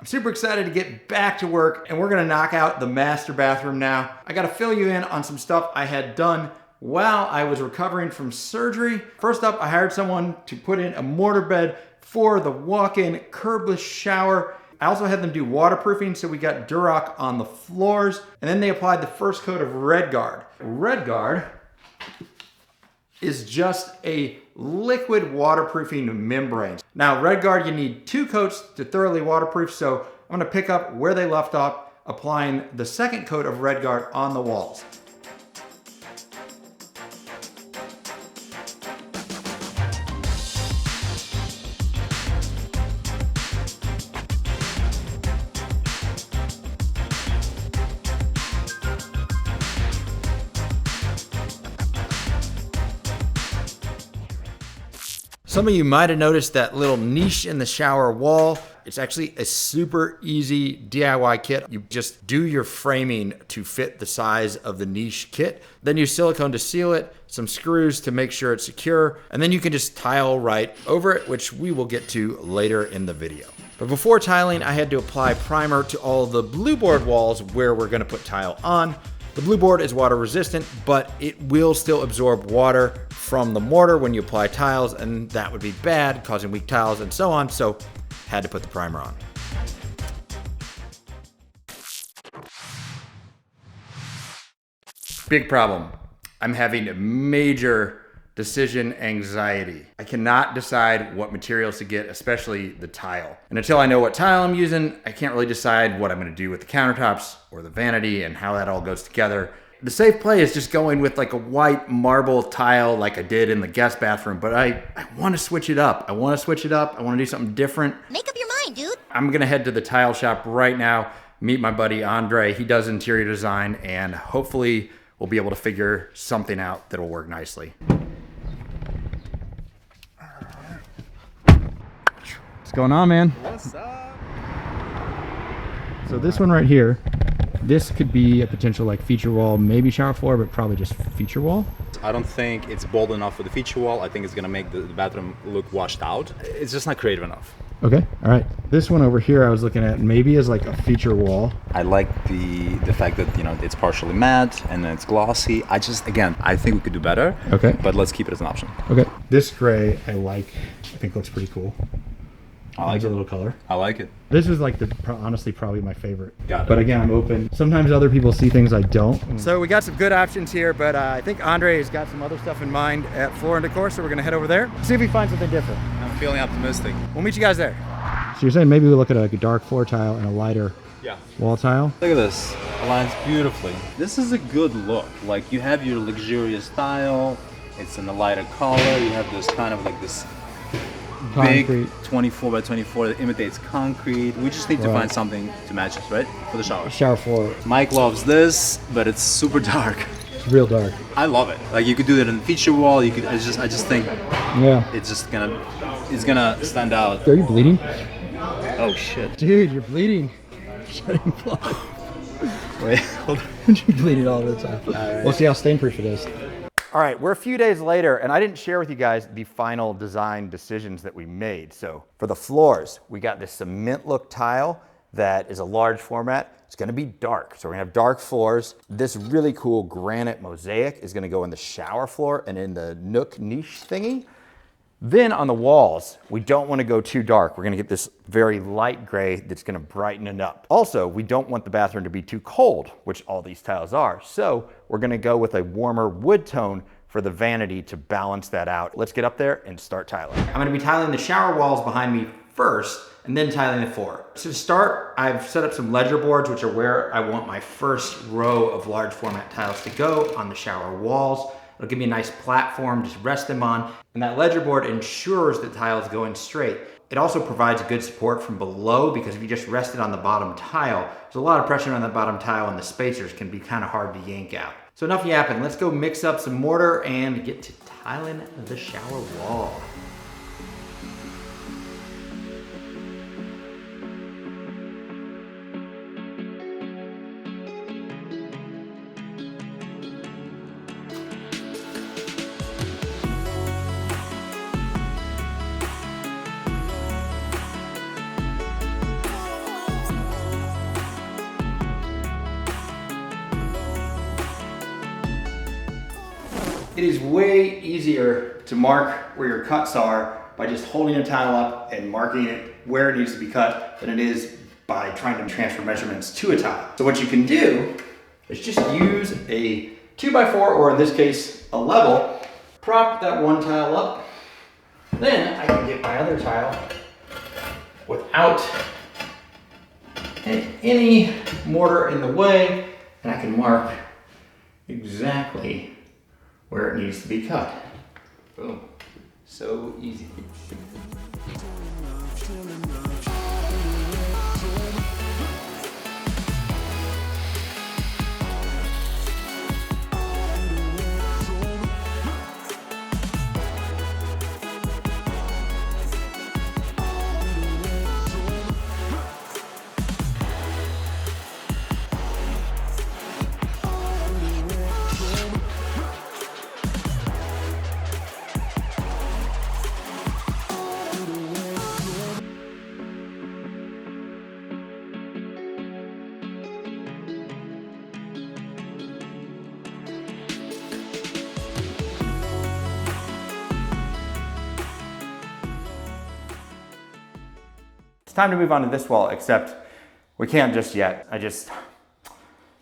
super excited to get back to work, and we're gonna knock out the master bathroom now. I gotta fill you in on some stuff I had done while I was recovering from surgery. First up, I hired someone to put in a mortar bed for the walk-in curbless shower. I also had them do waterproofing, so we got Durock on the floors, and then they applied the first coat of Red Guard. Red Guard is just a liquid waterproofing membrane. Now, Red Guard, you need 2 coats to thoroughly waterproof, so I'm gonna pick up where they left off, applying the second coat of Red Guard on the walls. Some of you might have noticed that little niche in the shower wall. It's actually a super easy DIY kit. You just do your framing to fit the size of the niche kit. Then use silicone to seal it, some screws to make sure it's secure, and then you can just tile right over it, which we will get to later in the video. But before tiling, I had to apply primer to all the blue board walls where we're gonna put tile on. The blue board is water resistant, but it will still absorb water from the mortar when you apply tiles, and that would be bad, causing weak tiles and so on, so had to put the primer on. Big problem. I'm having major decision anxiety. I cannot decide what materials to get, especially the tile. And until I know what tile I'm using, I can't really decide what I'm gonna do with the countertops or the vanity and how that all goes together. The safe play is just going with like a white marble tile like I did in the guest bathroom, but I wanna switch it up. I wanna do something different. Make up your mind, dude. I'm gonna head to the tile shop right now, meet my buddy Andre. He does interior design, and hopefully we'll be able to figure something out that'll work nicely. What's going on, man? What's up? So this one right here, this could be a potential like feature wall, maybe shower floor, but probably just feature wall. I don't think it's bold enough for the feature wall. I think it's gonna make the bathroom look washed out. It's just not creative enough. Okay, all right. This one over here I was looking at maybe as like a feature wall. I like the fact that, you know, it's partially matte and then it's glossy. I think we could do better. Okay. But let's keep it as an option. Okay. This gray I like. I think looks pretty cool. I like a it. little color. I like it. This is like honestly probably my favorite. Got it. But again, I'm open. Sometimes other people see things I don't. So we got some good options here, but I think Andre has got some other stuff in mind at Floor & Decor, so we're gonna head over there, see if we find something different. I'm feeling optimistic. We'll meet you guys there. So you're saying maybe we look at like a dark floor tile and a lighter wall tile? Look at this. Aligns beautifully. This is a good look. Like, you have your luxurious tile. It's in a lighter color. You have this kind of like this Concrete. big 24 by 24 that imitates concrete. We just need to find something to match it, right? For the shower. Shower floor. Mike loves this, but it's super dark. It's real dark. I love it. Like, you could do that in feature wall. You could. I just think. Yeah. It's gonna stand out. Are you bleeding? Oh shit. Dude, you're bleeding. Shedding blood. Wait, hold on. You're bleeding all the time. Right. We'll see how stain-proof it is. All right, we're a few days later, and I didn't share with you guys the final design decisions that we made. So for the floors, we got this cement look tile that is a large format. It's gonna be dark, so we're gonna have dark floors. This really cool granite mosaic is gonna go in the shower floor and in the nook niche thingy. Then on the walls, we don't want to go too dark. We're going to get this very light gray that's going to brighten it up. Also, we don't want the bathroom to be too cold, which all these tiles are. So we're going to go with a warmer wood tone for the vanity to balance that out. Let's get up there and start tiling. I'm going to be tiling the shower walls behind me first, and then tiling the floor. So to start, I've set up some ledger boards, which are where I want my first row of large format tiles to go on the shower walls. It'll give me a nice platform to rest them on. And that ledger board ensures the tiles go in straight. It also provides good support from below, because if you just rest it on the bottom tile, there's a lot of pressure on the bottom tile and the spacers can be kind of hard to yank out. So enough yapping, let's go mix up some mortar and get to tiling the shower wall. It is way easier to mark where your cuts are by just holding a tile up and marking it where it needs to be cut than it is by trying to transfer measurements to a tile. So what you can do is just use a 2x4, or in this case, a level, prop that one tile up. Then I can get my other tile without any mortar in the way, and I can mark exactly where it needs to be cut. Boom. So easy. Time to move on to this wall, except we can't just yet. I just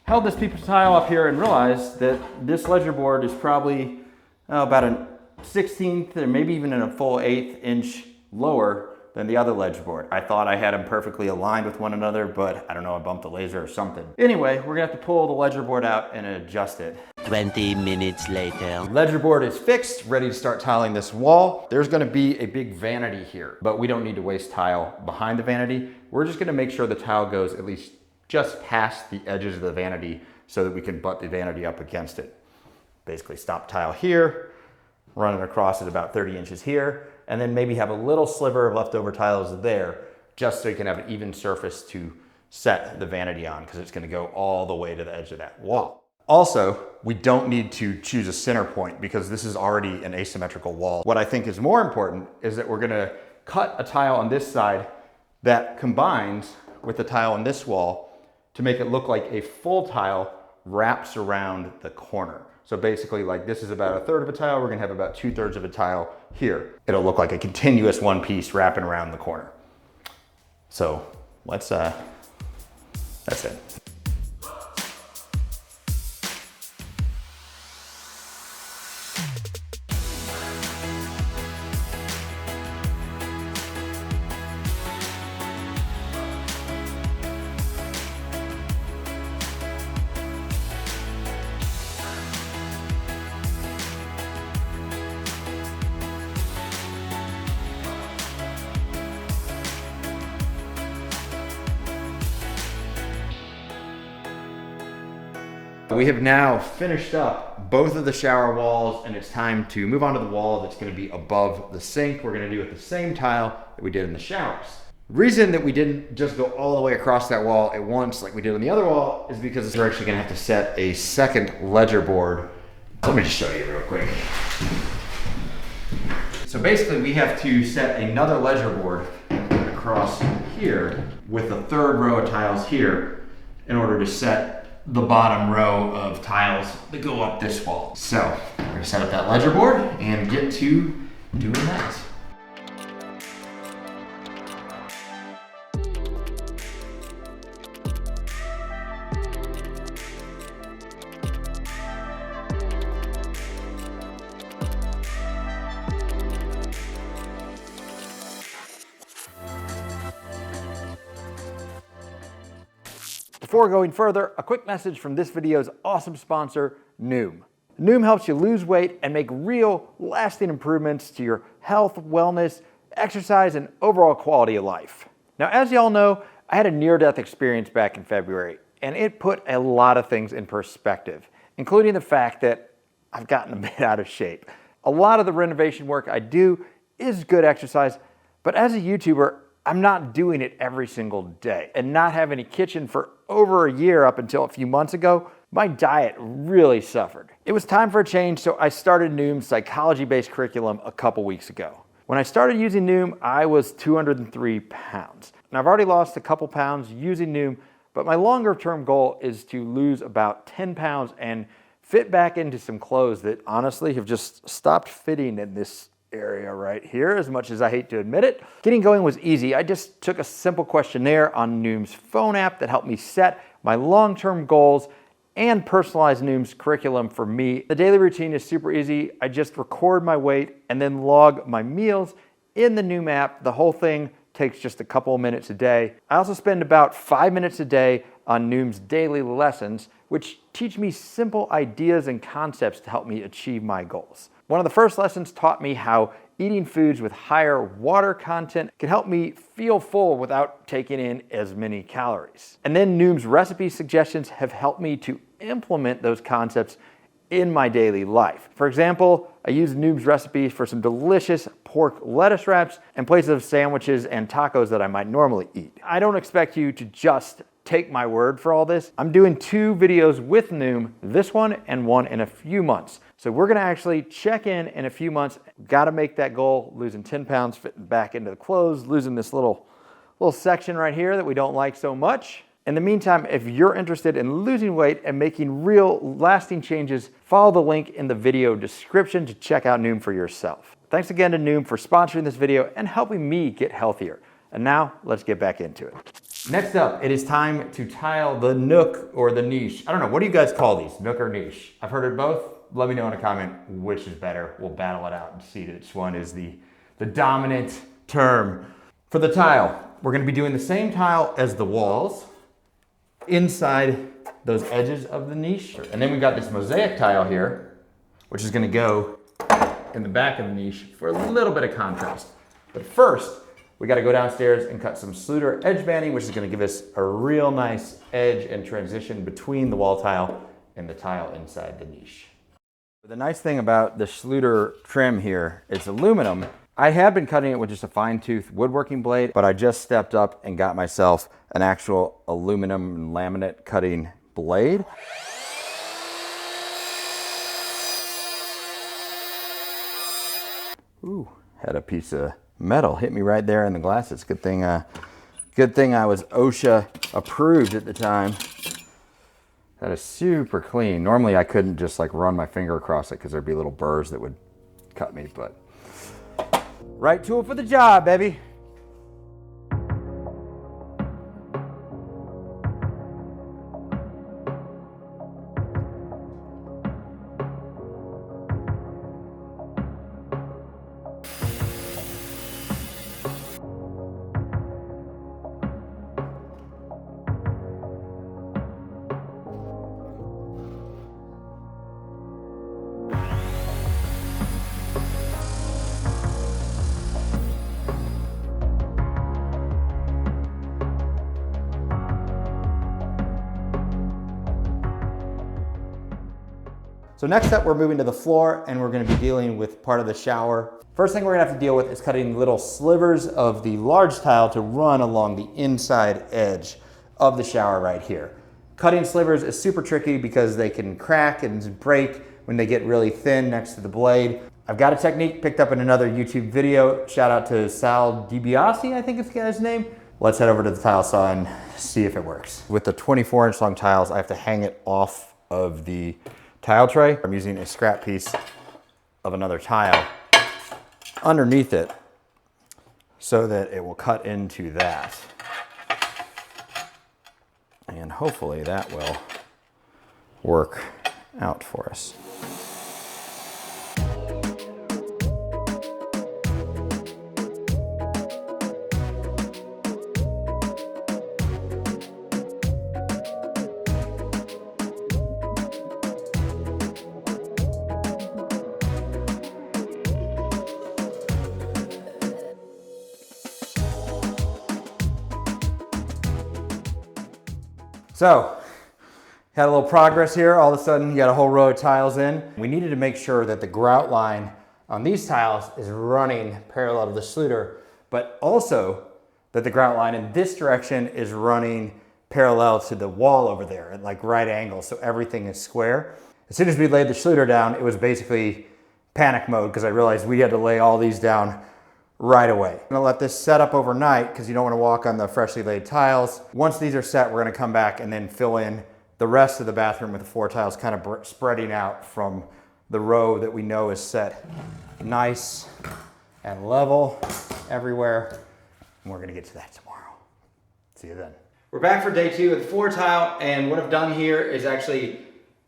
held this piece of tile up here and realized that this ledger board is probably about a 1/16 or maybe even a full 1/8 inch lower than the other ledger board. I thought I had them perfectly aligned with one another, but I don't know, I bumped the laser or something. Anyway, we're gonna have to pull the ledger board out and adjust it. 20 minutes later. Ledger board is fixed, ready to start tiling this wall. There's gonna be a big vanity here, but we don't need to waste tile behind the vanity. We're just gonna make sure the tile goes at least just past the edges of the vanity so that we can butt the vanity up against it. Basically stop tile here, run it across at about 30 inches here, and then maybe have a little sliver of leftover tiles there, just so you can have an even surface to set the vanity on, because it's gonna go all the way to the edge of that wall. Also, we don't need to choose a center point because this is already an asymmetrical wall. What I think is more important is that we're gonna cut a tile on this side that combines with the tile on this wall to make it look like a full tile wraps around the corner. So basically, like, this is about 1/3 of a tile, we're gonna have about 2/3 of a tile here. It'll look like a continuous one piece wrapping around the corner. So let's, that's it. We have now finished up both of the shower walls, and it's time to move on to the wall that's going to be above the sink. We're going to do it the same tile that we did in the showers. The reason that we didn't just go all the way across that wall at once like we did on the other wall is because we're actually going to have to set a second ledger board. Let me just show you real quick. So basically we have to set another ledger board across here with a 3rd row of tiles here in order to set the bottom row of tiles that go up this wall. So we're gonna set up that ledger board and get to doing that. Before going further, a quick message from this video's awesome sponsor, Noom. Noom helps you lose weight and make real, lasting improvements to your health, wellness, exercise, and overall quality of life. Now, as y'all know, I had a near-death experience back in February, and it put a lot of things in perspective, including the fact that I've gotten a bit out of shape. A lot of the renovation work I do is good exercise, but as a YouTuber, I'm not doing it every single day. And not having a kitchen for over a year up until a few months ago, my diet really suffered. It was time for a change, so I started Noom's psychology-based curriculum a couple weeks ago. When I started using Noom, I was 203 pounds. And I've already lost a couple pounds using Noom, but my longer term goal is to lose about 10 pounds and fit back into some clothes that honestly have just stopped fitting in this area right here, as much as I hate to admit it. Getting going was easy. I just took a simple questionnaire on Noom's phone app that helped me set my long-term goals and personalize Noom's curriculum for me. The daily routine is super easy. I just record my weight and then log my meals in the Noom app. The whole thing takes just a couple of minutes a day. I also spend about 5 minutes a day on Noom's daily lessons, which teach me simple ideas and concepts to help me achieve my goals. One of the first lessons taught me how eating foods with higher water content can help me feel full without taking in as many calories. And then Noom's recipe suggestions have helped me to implement those concepts in my daily life. For example, I used Noom's recipes for some delicious pork lettuce wraps in place of sandwiches and tacos that I might normally eat. I don't expect you to just take my word for all this. I'm doing 2 videos with Noom, this one and one in a few months. So we're gonna actually check in a few months. Gotta make that goal, losing 10 pounds, fitting back into the clothes, losing this little section right here that we don't like so much. In the meantime, if you're interested in losing weight and making real lasting changes, follow the link in the video description to check out Noom for yourself. Thanks again to Noom for sponsoring this video and helping me get healthier. And now let's get back into it. Next up, it is time to tile the nook or the niche. I don't know, what do you guys call these, nook or niche? I've heard it both. Let me know in a comment which is better. We'll battle it out and see which one is the dominant term. For the tile, we're gonna be doing the same tile as the walls inside those edges of the niche. And then we got this mosaic tile here, which is gonna go in the back of the niche for a little bit of contrast. But first, we got to go downstairs and cut some Schluter edge banding, which is going to give us a real nice edge and transition between the wall tile and the tile inside the niche. The nice thing about the Schluter trim here is aluminum. I had been cutting it with just a fine tooth woodworking blade, but I just stepped up and got myself an actual aluminum laminate cutting blade. Ooh, had a piece of metal hit me right there in the glasses. Good thing I was OSHA approved at the time. That is super clean. Normally I couldn't just like run my finger across it because there'd be little burrs that would cut me, but right tool for the job, baby. So next up, we're moving to the floor and we're gonna be dealing with part of the shower. First thing we're gonna have to deal with is cutting little slivers of the large tile to run along the inside edge of the shower right here. Cutting slivers is super tricky because they can crack and break when they get really thin next to the blade. I've got a technique picked up in another YouTube video. Shout out to Sal DiBiase, I think is the guy's name. Let's head over to the tile saw and see if it works. With the 24-inch long tiles, I have to hang it off of the tile tray. I'm using a scrap piece of another tile underneath it so that it will cut into that. And hopefully that will work out for us. So, had a little progress here. All of a sudden, you got a whole row of tiles in. We needed to make sure that the grout line on these tiles is running parallel to the Schluter, but also that the grout line in this direction is running parallel to the wall over there at like right angles, so everything is square. As soon as we laid the Schluter down, it was basically panic mode because I realized we had to lay all these down right away. I'm gonna let this set up overnight because you don't want to walk on the freshly laid tiles. Once these are set, we're gonna come back and then fill in the rest of the bathroom with the floor tiles kind of spreading out from the row that we know is set nice and level everywhere. And we're gonna get to that tomorrow. See you then. We're back for day 2 of the floor tile, and what I've done here is actually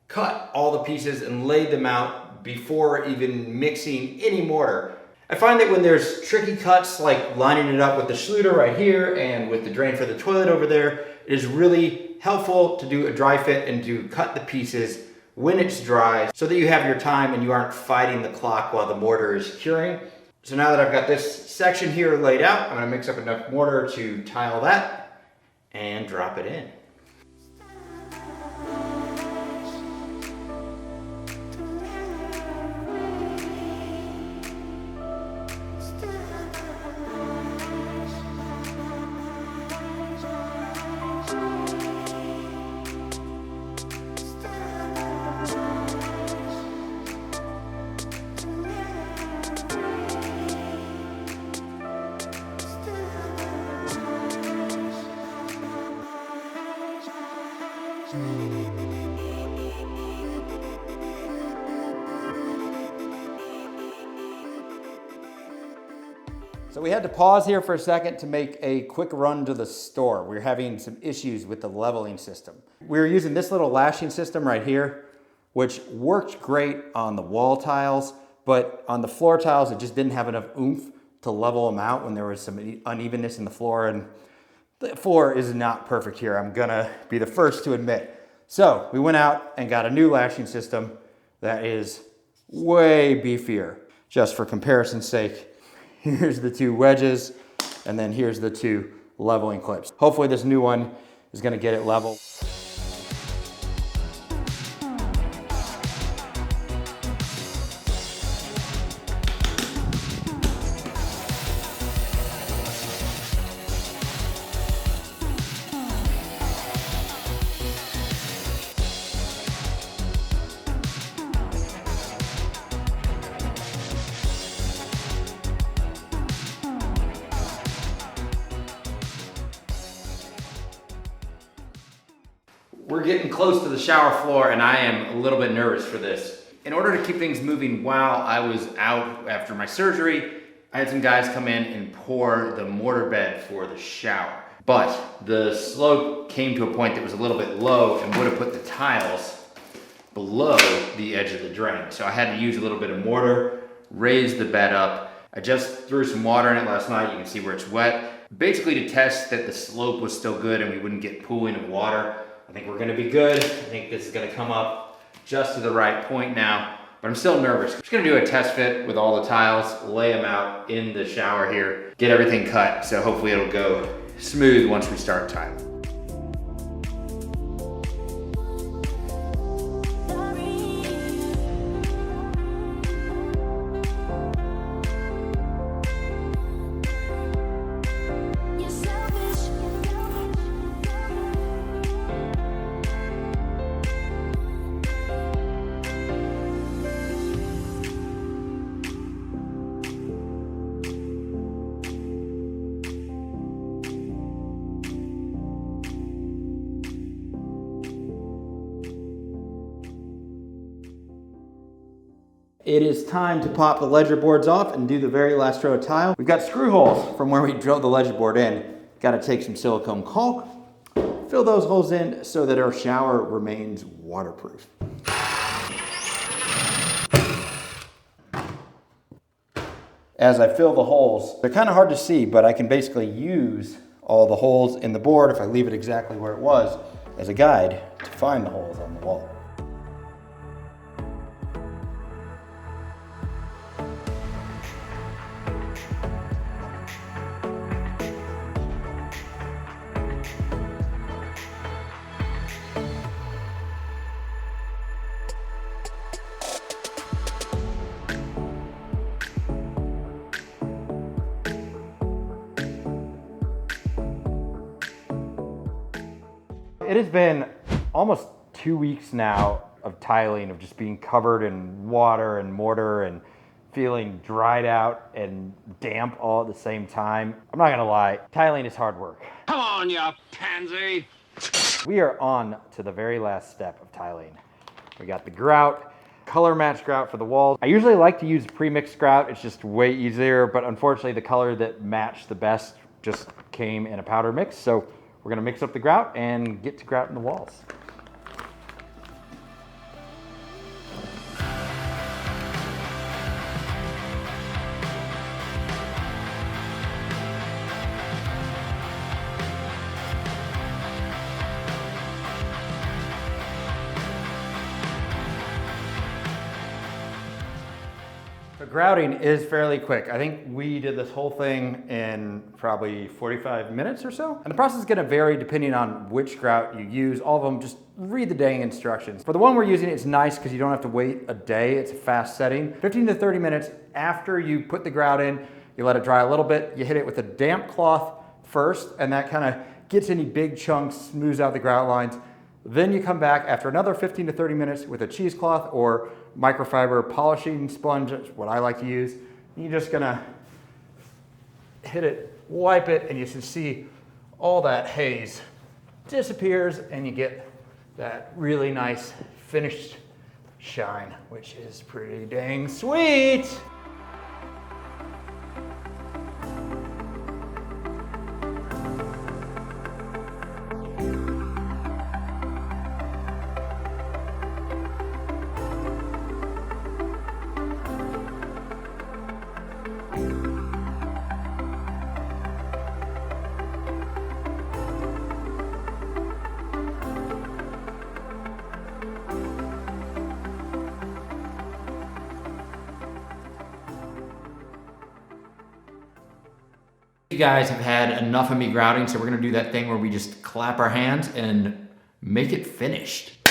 cut all the pieces and laid them out before even mixing any mortar. I find that when there's tricky cuts, like lining it up with the Schluter right here and with the drain for the toilet over there, it is really helpful to do a dry fit and to cut the pieces when it's dry so that you have your time and you aren't fighting the clock while the mortar is curing. So now that I've got this section here laid out, I'm gonna mix up enough mortar to tile that and drop it in. So we had to pause here for a second to make a quick run to the store. We were having some issues with the leveling system. We were using this little lashing system right here, which worked great on the wall tiles, but on the floor tiles, it just didn't have enough oomph to level them out when there was some unevenness in the floor, and the floor is not perfect here, I'm gonna be the first to admit. So we went out and got a new lashing system that is way beefier. Just for comparison's sake, here's the 2 wedges, and then here's the 2 leveling clips. Hopefully this new one is gonna get it level. We're getting close to the shower floor and I am a little bit nervous for this. In order to keep things moving while I was out after my surgery, I had some guys come in and pour the mortar bed for the shower. But the slope came to a point that was a little bit low and would have put the tiles below the edge of the drain. So I had to use a little bit of mortar, raise the bed up. I just threw some water in it last night. You can see where it's wet. Basically to test that the slope was still good and we wouldn't get pooling of water. I think we're gonna be good. I think this is gonna come up just to the right point now, but I'm still nervous. I'm just gonna do a test fit with all the tiles, lay them out in the shower here, get everything cut, so hopefully it'll go smooth once we start tiling. It is time to pop the ledger boards off and do the very last row of tile. We've got screw holes from where we drilled the ledger board in. Got to take some silicone caulk, fill those holes in so that our shower remains waterproof. As I fill the holes, they're kind of hard to see, but I can basically use all the holes in the board, if I leave it exactly where it was, as a guide to find the holes on the wall. It has been almost 2 weeks now of tiling, of just being covered in water and mortar and feeling dried out and damp all at the same time. I'm not gonna lie, tiling is hard work. Come on, you pansy! We are on to the very last step of tiling. We got the grout, color match grout for the walls. I usually like to use pre-mixed grout. It's just way easier, but unfortunately the color that matched the best just came in a powder mix. So we're gonna mix up the grout and get to grout in the walls. So grouting is fairly quick. I think we did this whole thing in probably 45 minutes or so. And the process is gonna vary depending on which grout you use. All of them, just read the dang instructions. For the one we're using, it's nice because you don't have to wait a day. It's a fast setting. 15 to 30 minutes after you put the grout in, you let it dry a little bit. You hit it with a damp cloth first, and that kind of gets any big chunks, smooths out the grout lines. Then you come back after another 15 to 30 minutes with a cheesecloth or microfiber polishing sponge, that's what I like to use. You're just gonna hit it, wipe it, and you can see all that haze disappears and you get that really nice finished shine, which is pretty dang sweet. You guys have had enough of me grouting, so we're gonna do that thing where we just clap our hands and make it finished.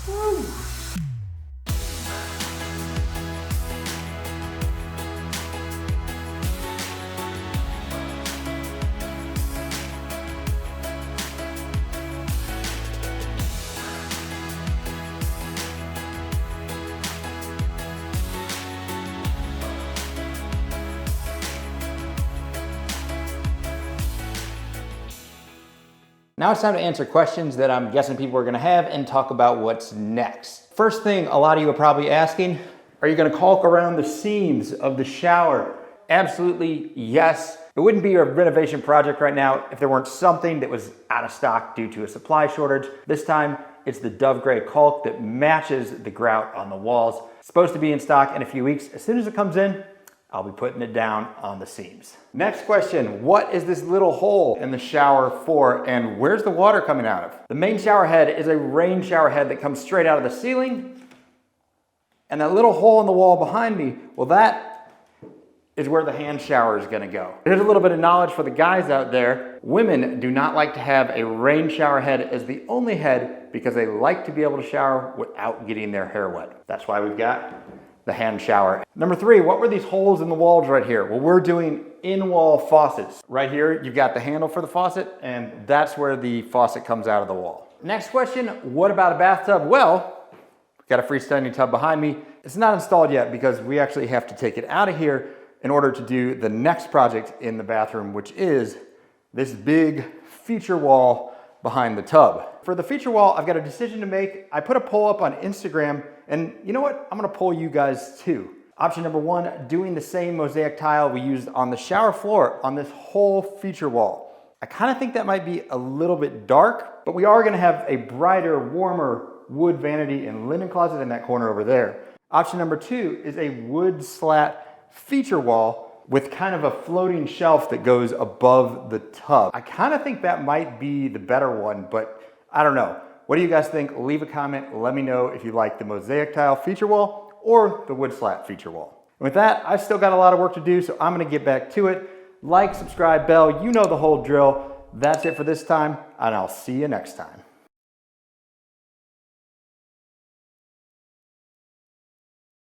Woo. Now it's time to answer questions that I'm guessing people are gonna have and talk about what's next. First thing a lot of you are probably asking, are you gonna caulk around the seams of the shower? Absolutely yes. It wouldn't be a renovation project right now if there weren't something that was out of stock due to a supply shortage. This time, it's the Dove Gray caulk that matches the grout on the walls. It's supposed to be in stock in a few weeks. As soon as it comes in, I'll be putting it down on the seams. Next question, what is this little hole in the shower for and where's the water coming out of? The main shower head is a rain shower head that comes straight out of the ceiling. And that little hole in the wall behind me, well, that is where the hand shower is gonna go. Here's a little bit of knowledge for the guys out there. Women do not like to have a rain shower head as the only head because they like to be able to shower without getting their hair wet. That's why we've got the hand shower. Number 3, what were these holes in the walls right here? Well, we're doing in-wall faucets. Right here, you've got the handle for the faucet, and that's where the faucet comes out of the wall. Next question, what about a bathtub? Well, we've got a freestanding tub behind me. It's not installed yet because we actually have to take it out of here in order to do the next project in the bathroom, which is this big feature wall behind the tub. For the feature wall, I've got a decision to make. I put a poll up on Instagram, and you know what? I'm gonna poll you guys too. Option number 1, doing the same mosaic tile we used on the shower floor on this whole feature wall. I kind of think that might be a little bit dark, but we are gonna have a brighter, warmer wood vanity and linen closet in that corner over there. Option number 2 is a wood slat feature wall with kind of a floating shelf that goes above the tub. I kind of think that might be the better one, but I don't know. What do you guys think? Leave a comment. Let me know if you like the mosaic tile feature wall or the wood slat feature wall. And with that, I've still got a lot of work to do, so I'm gonna get back to it. Like, subscribe, bell, you know the whole drill. That's it for this time, and I'll see you next time.